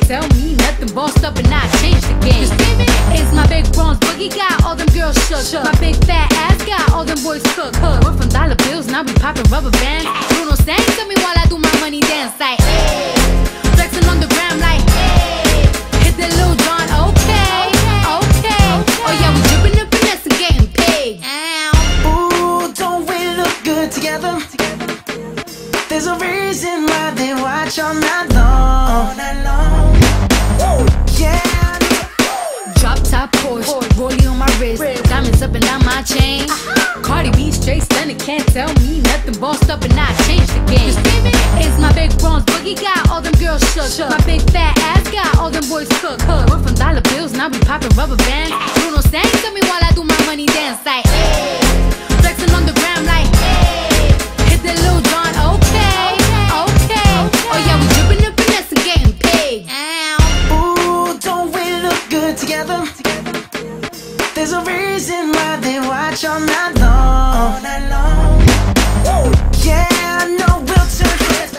tell me nothing. Bossed up and I changed the game. It's my big bronze boogie, got all them girls shook. My big fat ass got all them boys cooked. Went from dollar bills, now we popping rubber bands. Bruno sang to me while I do my money dance like hey. Flexing on the gram like hey. Hit that Lil Jon, okay, okay. Oh yeah, we dripping the finesse and getting paid. Ooh, don't we look good together? There's a reason why they watch all night long. Yeah. Drop top Porsche, rollie on my wrist, diamonds up and down my chain. Cardi B straight stunning, can't tell me nothing. Bossed up and I changed the game. It's my big bronze boogie, got all them girls shook. My big fat ass got all them boys cooked. Went from dollar bills, now we popping rubber bands. Bruno sang to me while I do my money dance like hey. Flexing on the gram like hey. Hit that Lil Jon, okay, okay. Oh yeah, we dripping the finesse and getting paid. Ooh, don't we look good together? There's a reason why they watch all night long. Yeah, I know we'll turn heads.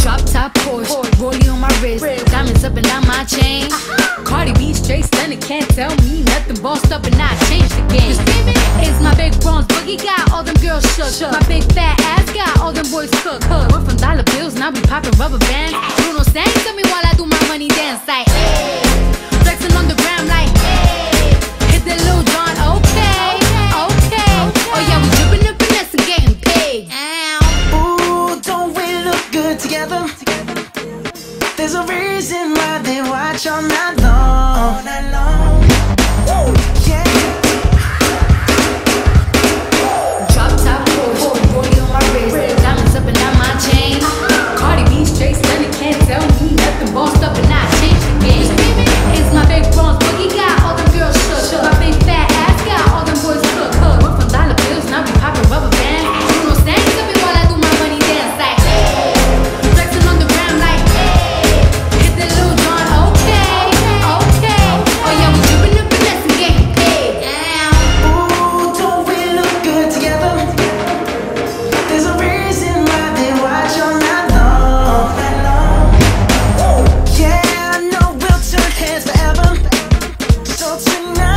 Drop top Porsche, rollie on my wrist, diamonds up and down my chain. Cardi B straight stunning, can't tell me nothing. Bossed up and I changed the game. It's my big bronze boogie, got all them girls shook. My big fat ass got all them boys cooked. Went from dollar bills, now we popping rubber bands. Bruno sang to me while I do my money dance like hey. Flexing on the gram like hey. Hit that Lil Jon, okay, okay. Oh yeah, we dripping the finesse and getting paid. Ooh, don't we look good together? There's a reason why they watch all night long. Yeah. Drop top Porsche, rollie on my wrist, diamonds up and down my chain. Cardi B straight stunning, can't tell me nothing. Bossed up and I changed the game. It's my big bronze boogie, got all them girls shook. My big fat ass got all them boys cooked. Went from dollar bills, now we popping rubber bands. Bruno sang to me while I do my money dance like hey. Flexing on the gram like hey. Hit that Lil Jon, okay, okay. Oh yeah, we dripping the finesse and getting paid. Ooh, don't we look good together? There's a reason why they watch all night long. Yeah, I know we'll turn heads forever. So tonight